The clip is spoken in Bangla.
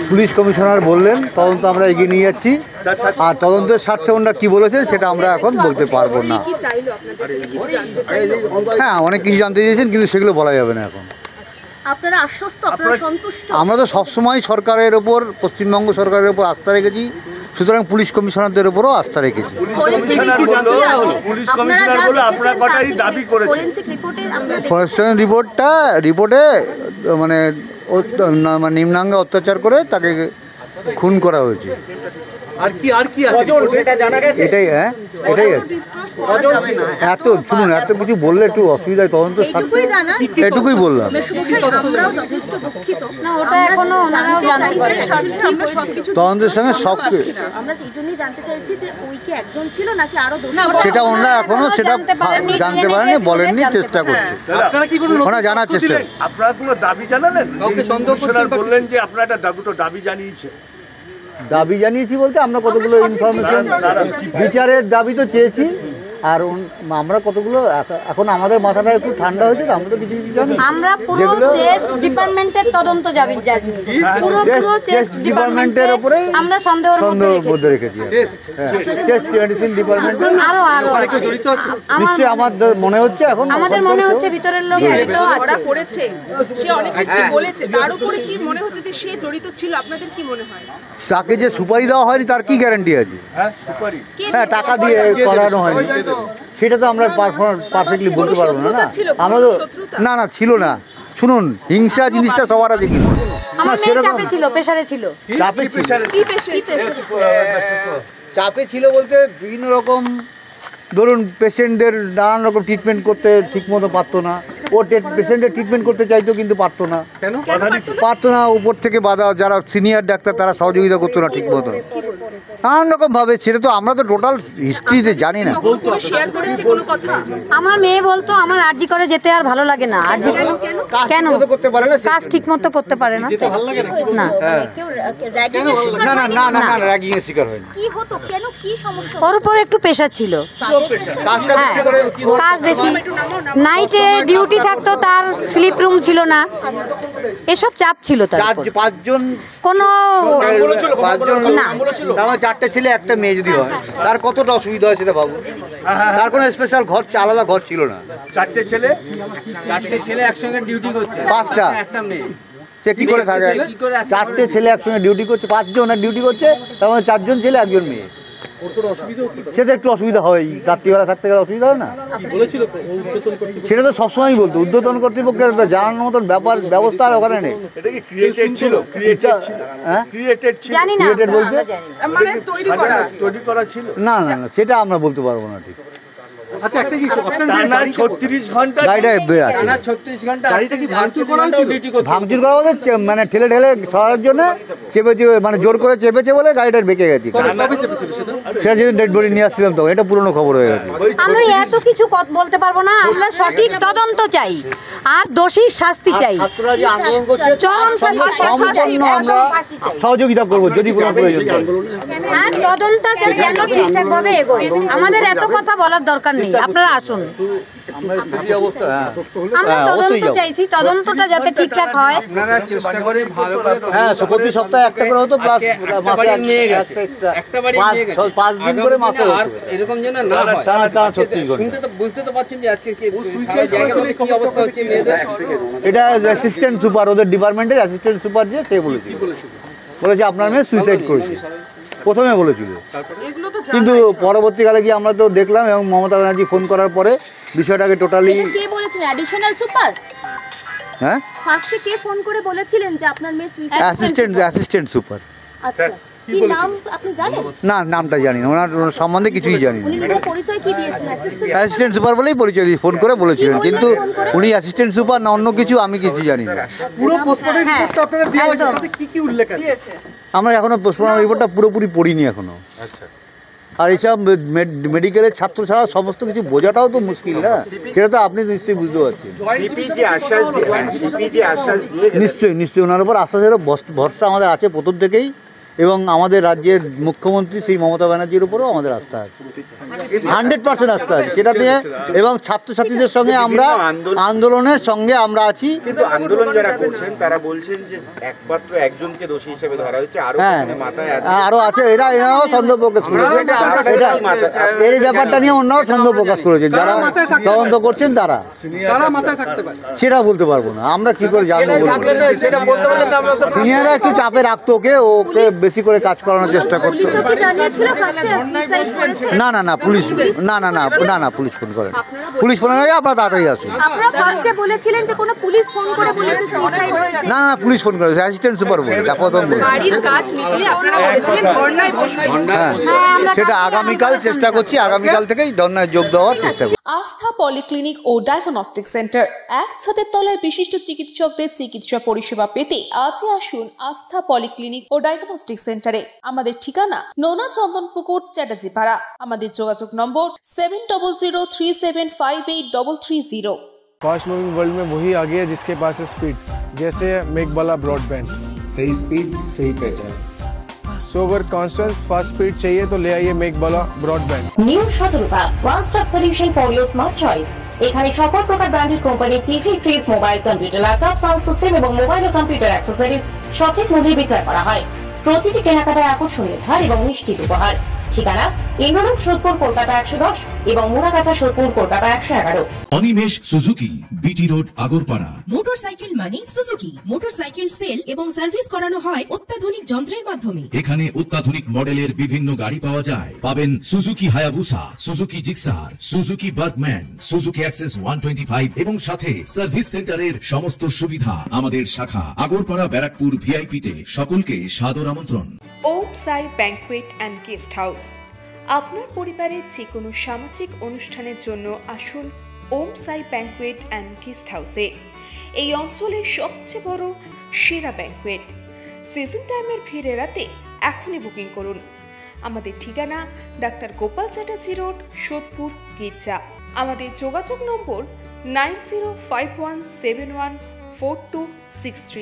পুলিশ কমিশনার বললেন তদন্ত আমরা এগিয়ে নিয়ে যাচ্ছি, আর তদন্তের স্বার্থে ওনারা কী বলেছেন সেটা আমরা এখন বলতে পারবো না। হ্যাঁ, অনেক কিছু জানতে চেয়েছেন, কিন্তু সেগুলো বলা যাবে না এখন। আপনারা আশ্বস্ত, আপনারা সন্তুষ্ট? আমরা তো সবসময় সরকারের ওপর, পশ্চিমবঙ্গ সরকারের ওপর আস্থা রেখেছি, সুতরাং পুলিশ কমিশনারদের ওপরও আস্থা রেখেছি। পুলিশ কমিশনার বলে আপনারা কটাই দাবি করেছেন? ফরেস্ট রিপোর্টে মানে নিম্নাঙ্গে অত্যাচার করে তাকে খুন করা হয়েছে। আর কি আছে সেটা জানা গেছে? এটাই এটাই আছে। এত শুনুন, এত কিছু বললে একটু অসুবিধা, তদন্ত এটুকুই বললাম। তদন্তের সঙ্গে সব সেটা ওনারা এখনো সেটা জানতে পারেনি, বলেননি, চেষ্টা করছে, ওনারা জানার চেষ্টা। আপনারা কোনো দাবি জানালেন? বললেন যে আপনারা একটা দাবি জানিয়েছে। দাবি জানিয়েছি বলতে আমরা কতগুলো ইনফরমেশন, বিচারের দাবি তো চেয়েছি, আর আমরা কতগুলো এখন আমাদের মাথাটা একটু ঠান্ডা হয়েছে, আমরা তো কিছু জানি। আমরা পুরো চেস্ট ডিপার্টমেন্টের তদন্ত জানি, পুরো চেস্ট ডিপার্টমেন্টের উপরে আমরা সন্দেহের মধ্যে রেখেছি। চেস্ট মেডিসিন ডিপার্টমেন্ট আরো জড়িত আছে নিশ্চয়ই, আমাদের মনে হচ্ছে, এখন আমাদের মনে হচ্ছে ভিতরের লোক জড়িত আছে, করেছে, সে অনেক কিছু বলেছে, তার উপরে কি মনে হচ্ছে যে সে জড়িত ছিল? আপনাদের কি মনে হয়? তাকে যে সুপারি দেওয়া হয়নি তার কি গ্যারান্টি আছে? হ্যাঁ, টাকা দিয়ে করানো হয়নি, সেটা তো আমরা পারফেক্টলি বলতে পারবো না। আমরা তো না ছিল না। শুনুন, হিংসা জিনিসটা সবার আছে, কিন্তু চাপে ছিল, প্রেসারে ছিল। চাপে ছিল বলতে বিভিন্ন রকম, ধরুন পেশেন্টদের নানান রকম ট্রিটমেন্ট করতে ঠিকমতো পারতো না। ও পেশেন্টের ট্রিটমেন্ট করতে চাইতো কিন্তু পারতো না। পারতো না, উপর থেকে বাধা, যারা সিনিয়র ডাক্তার তারা সহযোগিতা করতো না ঠিকমতো, নানান রকমভাবে। সেটা তো আমরা তো টোটাল হিস্ট্রিতে জানি না। আমার মেয়ে বলতো আমার আরজি করে যেতে আর ভালো লাগে না। আরজি কেন করতে পারে না? কাজ ঠিকমতো করতে পারে না, না না না না না, র্যাগিং এর শিকার হয়নি। কি হতো, কেন, কি সমস্যা? ওর উপর একটু প্রেসার ছিল, কাজ বেশি, নাইটে ডিউটি থাকতো, তার স্লিপ রুম ছিল না, এসব চাপ ছিল তার। পাঁচজন কোনো না, আমার 4টে ছেলে 1টা মেয়ে যদি হয় তার কতটা অসুবিধা হয় সেটা ভাবুন। তার কোনো স্পেশাল ঘর, আলাদা ঘর ছিল না। 4টে ছেলে একসঙ্গে ডিউটি করছে, 5টা, একটা মেয়ে, সে কি করে থাকে? 4টে ছেলে একসঙ্গে ডিউটি করছে, 5 জন ডিউটি করছে, তার মধ্যে 4 জন ছেলে 1 জন মেয়ে। সেটা একটু অসুবিধা হয়, রাত্রিবেলা থাকতে গেলে অসুবিধা হয় না? সেটা তো সবসময়ই বলতো, উদ্বোধন কর্তৃপক্ষের জানানোর মতন ব্যবস্থা ওখানে নেই। না না না, সেটা আমরা বলতে পারবো না ঠিক। আচ্ছা, একটা কি 36 ঘন্টা গাড়িটা আছে, 36 ঘন্টা গাড়িটা কি ভাঙচুর করা হয়েছিল? ভাঙচুর করা বলতে মানে ঠেলে সরার জন্য চেপেছে, মানে জোর করে চেপেছে বলে গাড়িটা বেঁকে গেছে। সেটা যদি ডেড বডি নিয়ে আসছিলাম তখন, এটা পুরনো খবর হয়ে গেছে। আমরা এত কিছু বলতে পারবো না, আমরা সঠিক তদন্ত চাই আর দোষীর শাস্তি চাই, চরম শাস্তি। আমরা সহযোগিতা করবো যদি কোনো প্রয়োজন হয়, আর তদন্ত যেন ঠিকঠাক ভাবে এগোয়। আমাদের এত কথা বলার দরকার নেই, আপনারা আসুন। আমরা তদন্ত চাইছি, তদন্তটা যাতে ঠিকঠাক হয়। আপনারা চেষ্টা করে ভালো করে, হ্যাঁ, প্রতি সপ্তাহে একটা করে হতো, প্লাস একটা বাড়ি নিয়ে গেছে, একটা বাড়ি নিয়ে গেছে, 5 দিন করে মাসে এরকম যেন না হয়। টানা 36 ঘন্টা। শুনতে তো বুঝতে তো পারছেন যে আজকে কি কি অবস্থা হচ্ছে মেয়েদের। এটা অ্যাসিস্ট্যান্ট সুপার, ওদের ডিপার্টমেন্টের অ্যাসিস্ট্যান্ট সুপার যে সে বলেছে আপনার মেয়ে সুইসাইড করেছে, প্রথমে বলেছিল, কিন্তু পরবর্তীকালে গিয়ে আমরা তো দেখলাম, এবং মমতা ব্যানার্জি ফোন করার পরে বিষয়টাকে টোটালি। কে বলেছেন? Additional super? হ্যাঁ, ফার্স্টে কে ফোন করে বলেছিলেন যে আপনার মেয়ে সুইসাইড? Assistant super. আচ্ছা, কি নাম আপনি জানেন? না, নামটা জানি না, ওনার সম্বন্ধে কিছুই জানি না। উনি নিজের পরিচয় কি দিয়েছেন? অ্যাসিস্ট্যান্ট সুপার বলেই পরিচয় দিয়ে ফোন করে বলেছিলেন, কিন্তু উনি অ্যাসিস্ট্যান্ট সুপার না অন্য কিছু আমি কিছু জানি না। পুরো পোস্টমর্টম রিপোর্টটা আপনাদের দেওয়া হয়েছে, তাতে কি কি উল্লেখ আছে? আমরা এখনো পোস্টমর্টম রিপোর্টটা পুরোপুরি পড়িনি এখনো। আচ্ছা, আর এইসব মেডিকেলের ছাত্র ছাড়া সমস্ত কিছু বোঝাটাও তো মুশকিল না, সেটা তো আপনি নিশ্চয়ই বুঝতে পারছেন। নিশ্চয়ই ওনার উপর আশ্বাসের ভরসা আমাদের আছে প্রথম থেকেই, এবং আমাদের রাজ্যের মুখ্যমন্ত্রী শ্রী মমতা ব্যানার্জির উপরেও আমাদের আস্থা আছে, 100% আস্থা আছে সেটা নিয়ে। এবং ছাত্রছাত্রীদের সঙ্গে আমরা আন্দোলনের সঙ্গে আমরা আছি। কিন্তু আন্দোলন যারা করছেন তারা বলছেন যে একমাত্র একজনকে দোষী হিসেবে ধরা হচ্ছে, আরো মাথায় আছে, আরো আছে, এরাও সন্দেহ প্রকাশ করেছে। এই ব্যাপারটা নিয়ে অন্যরাও সন্দেহ প্রকাশ করেছেন, যারা তদন্ত করছেন তারা। সেটা বলতে পারবো না, আমরা কি করে জানবো? সিনিয়ররা একটু চাপে রাখতো, ওকে বেশি করে কাজ করানোর চেষ্টা করতো। না না না পুলিশ না না না না না পুলিশ ফোন করেন, পুলিশ ফোন হয়ে আপনারা তাড়াতাড়ি আসুন। না না পুলিশ ফোন করেছে, অ্যাসিস্ট্যান্ট সুপার বলে প্রথম বলে। সেটা আগামীকাল চেষ্টা করছি, আগামীকাল থেকেই ধর্নায় যোগ দেওয়ার চেষ্টা করছি। আস্থা পলিক্লিনিক ও ডায়াগনস্টিক সেন্টার, এক ছাদের তলায় বিশিষ্ট চিকিৎসকদের চিকিৎসা পরিষেবা পেতে আজই আসুন আস্থা পলিক্লিনিক ও ডায়াগনস্টিক সেন্টারে। আমাদের ঠিকানা নোনা চন্দনপুকুর, চ্যাটার্জিপাড়া। আমাদের যোগাযোগ নম্বর 7003758330। फास्ट मूविंग वर्ल्ड में वही आगे है जिसके पास है स्पीड, जैसे मेघबाला ब्रॉडबैंड। सही स्पीड सही पहचान। सो अगर कांस्टेंट फास्ट स्पीड चाहिए तो ले आइए Meghbala broadband. New Shatarupa one stop solution for your smart choice. এখানে সকল প্রকার ব্র্যান্ডেড কোম্পানির TV, fridge, mobile, computer, laptop, sound system এবং মোবাইল ও কম্পিউটার অ্যাক্সেসরিজ সঠিক মূল্যে বিক্রয় করা হয়। প্রতিটি কেনাকাটায় আকর্ষণীয় ছাড় এবং নিশ্চিত উপহার। ঠিকানা ইন্দ্রনগর, সোদপুর, কলকাতা 110 এবং Muragachha, Sodepur, Kolkata 111। Animesh Suzuki, BT road, Agarpara. Motorcycle মানে সুজুকি। মোটরসাইকেল সেল এবং সার্ভিস করানো হয় অত্যাধুনিক যন্ত্রের মাধ্যমে। এখানে অত্যাধুনিক মডেলের বিভিন্ন গাড়ি পাওয়া যায়। পাবেন Suzuki Hayabusa, Suzuki Gixxer, Suzuki Bergman, Suzuki access 125 এবং সাথে সার্ভিস সেন্টারের সমস্ত সুবিধা। আমাদের শাখা আগরপাড়া, ব্যারাকপুর ভিআইপি তে। সকলকে সাদর আমন্ত্রণ। ওম সাই ব্যাংকুয়েট অ্যান্ড গেস্ট হাউস। আপনার পরিবারের যে কোনো সামাজিক অনুষ্ঠানের জন্য আসুন ওম সাই ব্যাংকুয়েট অ্যান্ড গেস্ট হাউসে। এই অঞ্চলের সবচেয়ে বড় সেরা ব্যাংকুয়েট। সিজন টাইমের ভিড় এড়াতে এখনই বুকিং করুন। আমাদের ঠিকানা ডাক্তার গোপাল চ্যাটার্জি রোড, সোদপুর, গির্জা। আমাদের যোগাযোগ নম্বর 9051714263।